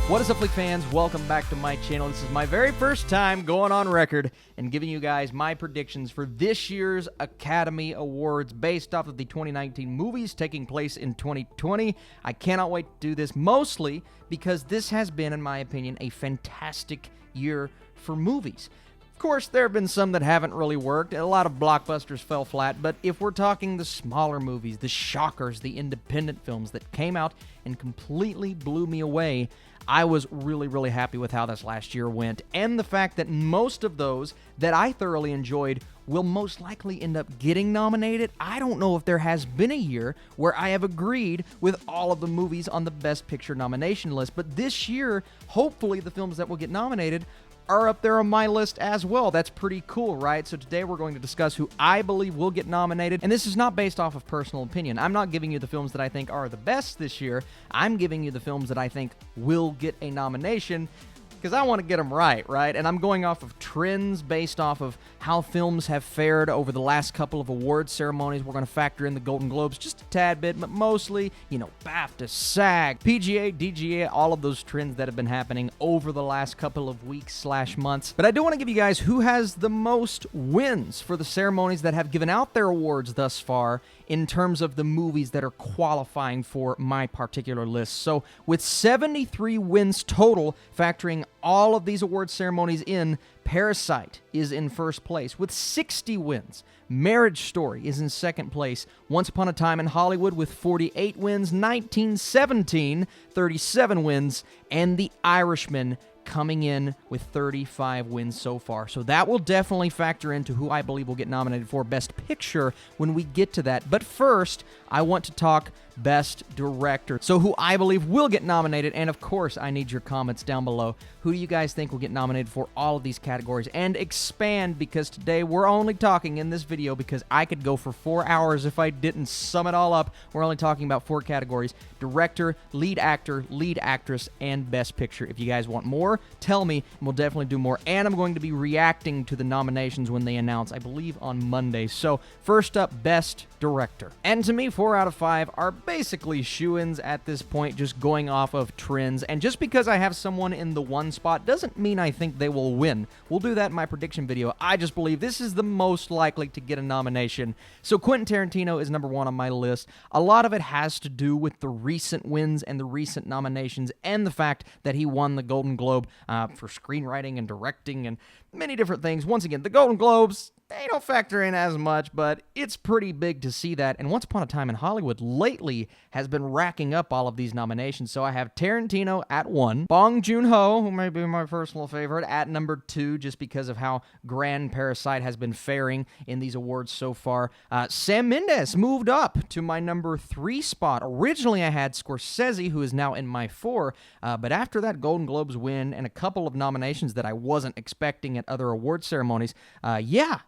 What is up, Flick fans? Welcome back to my channel. This is my very first time going on record and giving you guys my predictions for this year's Academy Awards based off of the 2019 movies taking place in 2020. I cannot wait to do this, mostly because this has been, in my opinion, a fantastic year for movies. Of course, there have been some that haven't really worked. A lot of blockbusters fell flat, but if we're talking the smaller movies, the shockers, the independent films that came out and completely blew me away, I was really happy with how this last year went, and the fact that most of those that I thoroughly enjoyed will most likely end up getting nominated. I don't know if there has been a year where I have agreed with all of the movies on the Best Picture nomination list, but this year, hopefully the films that will get nominated are up there on my list as well. That's pretty cool, right? So today we're going to discuss who I believe will get nominated, and this is not based off of personal opinion. I'm not giving you the films that I think are the best this year. I'm giving you the films that I think will get a nomination, because I want to get them right? And I'm going off of trends based off of how films have fared over the last couple of award ceremonies. We're going to factor in the Golden Globes just a tad bit, but mostly, BAFTA, SAG, PGA, DGA, all of those trends that have been happening over the last couple of weeks/months. But I do want to give you guys who has the most wins for the ceremonies that have given out their awards thus far in terms of the movies that are qualifying for my particular list. So with 73 wins total, factoring all of these award ceremonies in, Parasite is in first place with 60 wins. Marriage Story is in second place. Once Upon a Time in Hollywood with 48 wins. 1917, 37 wins. And The Irishman coming in with 35 wins so far. So that will definitely factor into who I believe will get nominated for Best Picture when we get to that. But first, I want to talk Best Director. So who I believe will get nominated, and of course, I need your comments down below. Who do you guys think will get nominated for all of these categories? And expand, because today we're only talking in this video, because I could go for 4 hours if I didn't sum it all up. We're only talking about 4 categories: Director, Lead Actor, Lead Actress, and Best Picture. If you guys want more, tell me, and we'll definitely do more. And I'm going to be reacting to the nominations when they announce, I believe, on Monday. So first up, Best Director. And to me, 4 out of 5 are basically shoo-ins at this point, just going off of trends. And just because I have someone in the one spot doesn't mean I think they will win. We'll do that in my prediction video. I just believe this is the most likely to get a nomination. So Quentin Tarantino is number 1 on my list. A lot of it has to do with the recent wins and the recent nominations, and the fact that he won the Golden Globe for screenwriting and directing and many different things. Once again, the Golden Globes, they don't factor in as much, but it's pretty big to see that. And Once Upon a Time in Hollywood lately has been racking up all of these nominations. So I have Tarantino at 1, Bong Joon-ho, who may be my personal favorite, at number 2, just because of how grand Parasite has been faring in these awards so far. Sam Mendes moved up to my number 3 spot. Originally I had Scorsese, who is now in my 4, but after that Golden Globes win and a couple of nominations that I wasn't expecting at other award ceremonies,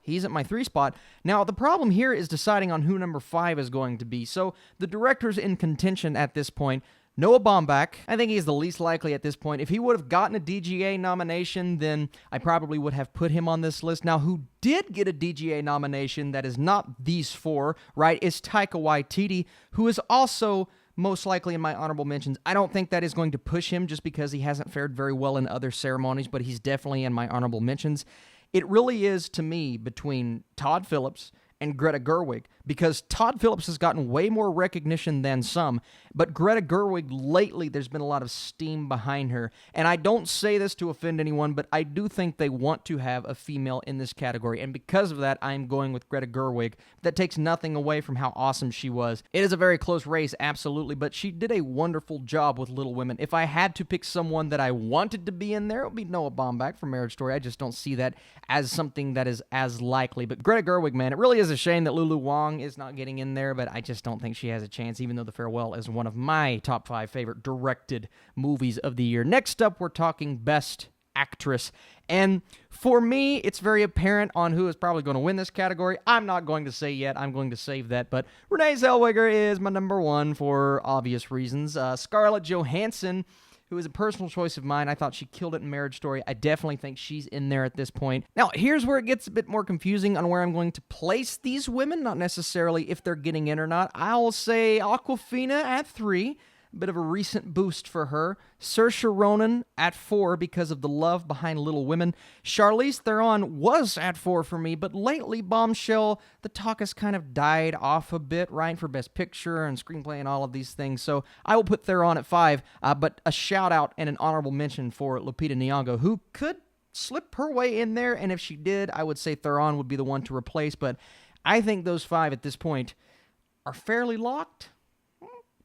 he's at my 3 spot. Now, the problem here is deciding on who number 5 is going to be. So the director's in contention at this point. Noah Baumbach, I think he's the least likely at this point. If he would have gotten a DGA nomination, then I probably would have put him on this list. Now, who did get a DGA nomination that is not these 4, right, is Taika Waititi, who is also most likely in my honorable mentions. I don't think that is going to push him just because he hasn't fared very well in other ceremonies, but he's definitely in my honorable mentions. It really is, to me, between Todd Phillips and Greta Gerwig, because Todd Phillips has gotten way more recognition than some, but Greta Gerwig lately, there's been a lot of steam behind her, and I don't say this to offend anyone, but I do think they want to have a female in this category, and because of that, I'm going with Greta Gerwig. That takes nothing away from how awesome she was. It is a very close race, absolutely, but she did a wonderful job with Little Women. If I had to pick someone that I wanted to be in there, it would be Noah Baumbach from Marriage Story. I just don't see that as something that is as likely, but Greta Gerwig, man, it really is a shame that Lulu Wang is not getting in there, but I just don't think she has a chance, even though The Farewell is one of my top 5 favorite directed movies of the year. Next up, we're talking Best Actress, and for me, it's very apparent on who is probably going to win this category. I'm not going to say yet. I'm going to save that, but Renee Zellweger is my number 1 for obvious reasons. Scarlett Johansson, who is a personal choice of mine. I thought she killed it in Marriage Story. I definitely think she's in there at this point. Now, here's where it gets a bit more confusing on where I'm going to place these women, not necessarily if they're getting in or not. I'll say Awkwafina at 3. a bit of a recent boost for her. Saoirse Ronan at 4 because of the love behind Little Women. Charlize Theron was at 4 for me, but lately, Bombshell, the talk has kind of died off a bit, right, for Best Picture and Screenplay and all of these things. So I will put Theron at 5, but a shout out and an honorable mention for Lupita Nyong'o, who could slip her way in there, and if she did, I would say Theron would be the one to replace, but I think those 5 at this point are fairly locked.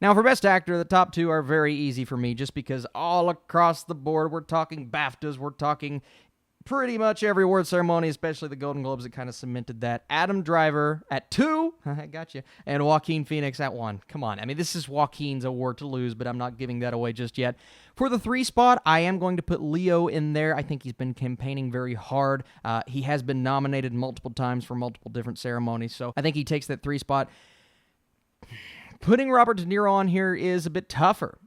Now, for Best Actor, the top 2 are very easy for me, just because all across the board, we're talking BAFTAs, we're talking pretty much every award ceremony, especially the Golden Globes, that kind of cemented that. Adam Driver at 2, I got you, and Joaquin Phoenix at 1. Come on, I mean, this is Joaquin's award to lose, but I'm not giving that away just yet. For the 3 spot, I am going to put Leo in there. I think he's been campaigning very hard. He has been nominated multiple times for multiple different ceremonies, so I think he takes that 3 spot. Putting Robert De Niro on here is a bit tougher,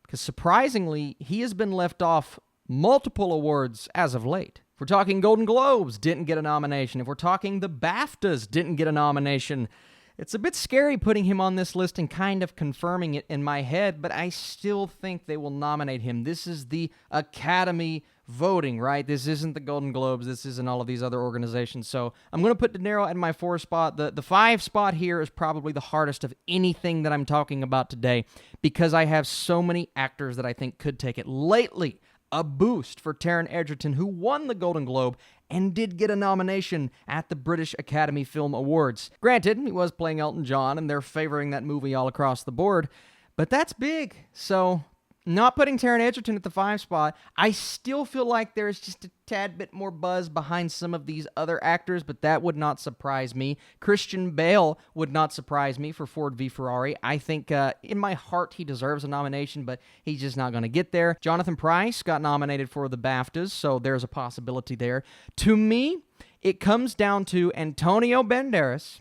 because surprisingly, he has been left off multiple awards as of late. If we're talking Golden Globes, didn't get a nomination. If we're talking the BAFTAs, didn't get a nomination. It's a bit scary putting him on this list and kind of confirming it in my head, but I still think they will nominate him. This is the Academy voting, right? This isn't the Golden Globes. This isn't all of these other organizations. So I'm going to put De Niro at my 4 spot. The 5 spot here is probably the hardest of anything that I'm talking about today, because I have so many actors that I think could take it. Lately, a boost for Taron Egerton, who won the Golden Globe and did get a nomination at the British Academy Film Awards. Granted, he was playing Elton John, and they're favoring that movie all across the board, but that's big. So not putting Taron Egerton at the 5 spot, I still feel like there's just a tad bit more buzz behind some of these other actors, but that would not surprise me. Christian Bale would not surprise me for Ford v. Ferrari. I think in my heart he deserves a nomination, but he's just not going to get there. Jonathan Pryce got nominated for the BAFTAs, so there's a possibility there. To me, it comes down to Antonio Banderas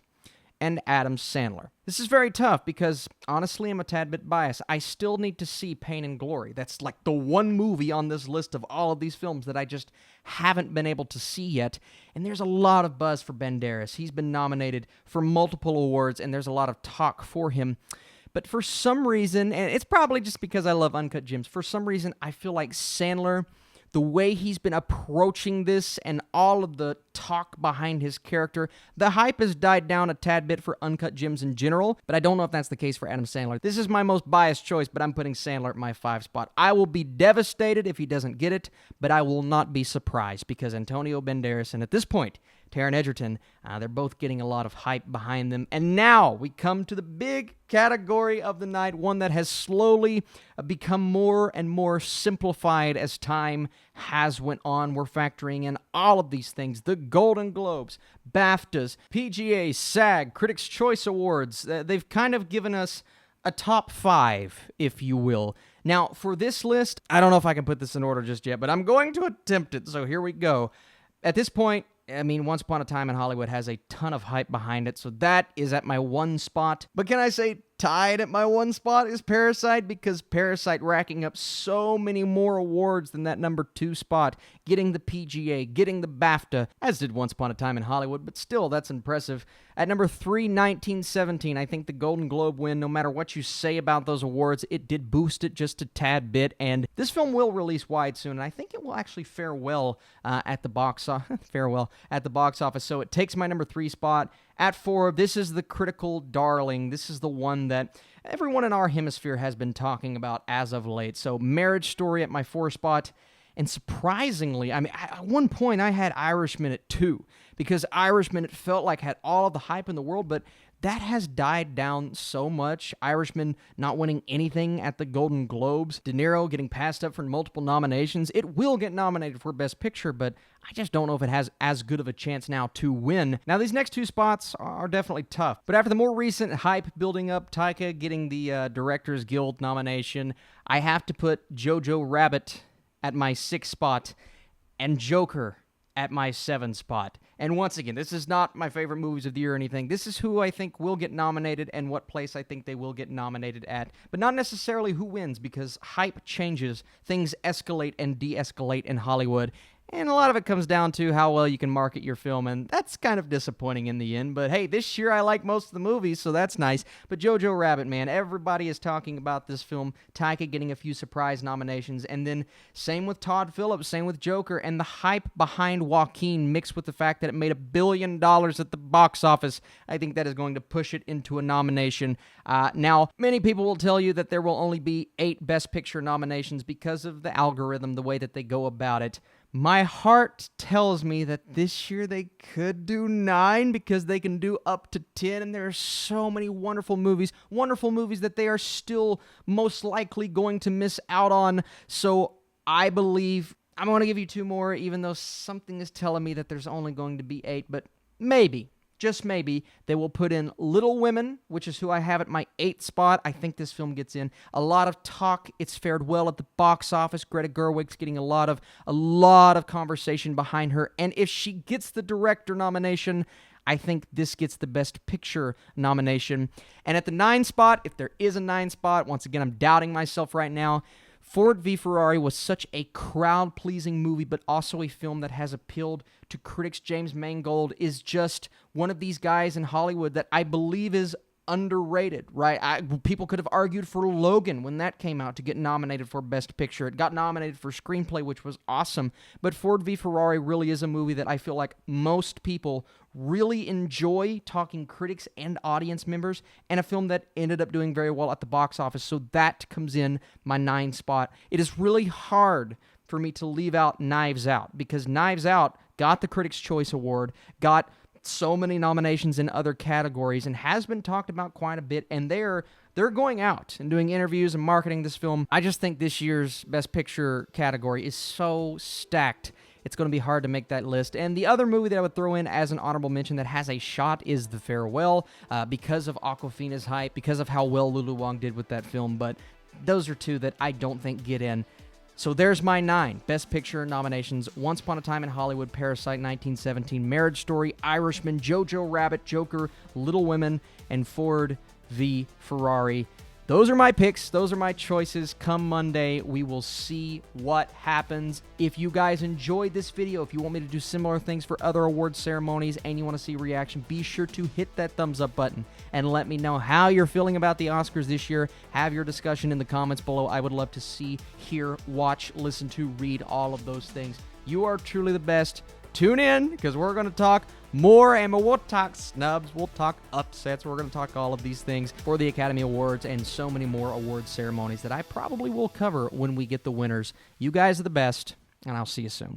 and Adam Sandler. This is very tough because, honestly, I'm a tad bit biased. I still need to see Pain and Glory. That's like the one movie on this list of all of these films that I just haven't been able to see yet. And there's a lot of buzz for Banderas. He's been nominated for multiple awards, and there's a lot of talk for him. But for some reason, and it's probably just because I love Uncut Gems, for some reason I feel like Sandler, the way he's been approaching this and all of the talk behind his character, the hype has died down a tad bit for Uncut Gems in general, but I don't know if that's the case for Adam Sandler. This is my most biased choice, but I'm putting Sandler at my 5 spot. I will be devastated if he doesn't get it, but I will not be surprised because Antonio Banderas, and at this point, Taron Egerton, they're both getting a lot of hype behind them. And now we come to the big category of the night, one that has slowly become more and more simplified as time has went on. We're factoring in all of these things: the Golden Globes, BAFTAs, PGA, SAG, Critics' Choice Awards. They've kind of given us a top 5, if you will. Now, for this list, I don't know if I can put this in order just yet, but I'm going to attempt it, so here we go. At this point, I mean, Once Upon a Time in Hollywood has a ton of hype behind it, so that is at my 1 spot. But can I say tied at my 1 spot is Parasite, because Parasite racking up so many more awards than that number 2 spot, getting the PGA, getting the BAFTA, as did Once Upon a Time in Hollywood, but still, that's impressive. At number 3, 1917, I think the Golden Globe win, no matter what you say about those awards, it did boost it just a tad bit, and this film will release wide soon, and I think it will actually fare well at the box office, so it takes my number 3 spot. At 4, this is the critical darling. This is the one that everyone in our hemisphere has been talking about as of late. So Marriage Story at my 4 spot. And surprisingly, I mean, at one point I had Irishman at 2, because Irishman, it felt like had all of the hype in the world, but that has died down so much. Irishman not winning anything at the Golden Globes. De Niro getting passed up for multiple nominations. It will get nominated for Best Picture, but I just don't know if it has as good of a chance now to win. Now, these next 2 spots are definitely tough, but after the more recent hype building up, Taika getting the Directors Guild nomination, I have to put Jojo Rabbit at my 6th spot and Joker at my 7th spot. And once again, this is not my favorite movies of the year or anything. This is who I think will get nominated and what place I think they will get nominated at, but not necessarily who wins, because hype changes, things escalate and de-escalate in Hollywood. And a lot of it comes down to how well you can market your film, and that's kind of disappointing in the end. But hey, this year I like most of the movies, so that's nice. But Jojo Rabbit, man, everybody is talking about this film. Taika getting a few surprise nominations, and then same with Todd Phillips, same with Joker, and the hype behind Joaquin mixed with the fact that it made $1 billion at the box office. I think that is going to push it into a nomination. Now, many people will tell you that there will only be 8 Best Picture nominations because of the algorithm, the way that they go about it. My heart tells me that this year they could do 9 because they can do up to 10, and there are so many wonderful movies that they are still most likely going to miss out on. So I believe I'm going to give you 2 more, even though something is telling me that there's only going to be 8, but maybe. Just maybe, they will put in Little Women, which is who I have at my 8th spot. I think this film gets in. A lot of talk. It's fared well at the box office. Greta Gerwig's getting a lot of conversation behind her. And if she gets the director nomination, I think this gets the Best Picture nomination. And at the 9 spot, if there is a 9 spot, once again, I'm doubting myself right now, Ford v. Ferrari was such a crowd-pleasing movie, but also a film that has appealed to critics. James Mangold is just one of these guys in Hollywood that I believe is underrated, right? People could have argued for Logan when that came out to get nominated for Best Picture. It got nominated for Screenplay, which was awesome. But Ford v. Ferrari really is a movie that I feel like most people really enjoy, talking critics and audience members, and a film that ended up doing very well at the box office. So that comes in my 9 spot. It is really hard for me to leave out Knives Out because Knives Out got the Critics' Choice Award, got so many nominations in other categories, and has been talked about quite a bit, and they're going out and doing interviews and marketing this film. I just think this year's Best Picture category is so stacked, it's going to be hard to make that list. And the other movie that I would throw in as an honorable mention that has a shot is The Farewell, because of Awkwafina's hype, because of how well Lulu Wang did with that film, but those are 2 that I don't think get in. So there's my 9 Best Picture nominations: Once Upon a Time in Hollywood, Parasite, 1917, Marriage Story, Irishman, Jojo Rabbit, Joker, Little Women, and Ford v. Ferrari. Those are my picks. Those are my choices. Come Monday, we will see what happens. If you guys enjoyed this video, if you want me to do similar things for other award ceremonies and you want to see reaction, be sure to hit that thumbs up button and let me know how you're feeling about the Oscars this year. Have your discussion in the comments below. I would love to see, hear, watch, listen to, read all of those things. You are truly the best. Tune in, because we're going to talk more, and we'll talk snubs, we'll talk upsets, we're going to talk all of these things for the Academy Awards and so many more award ceremonies that I probably will cover when we get the winners. You guys are the best, and I'll see you soon.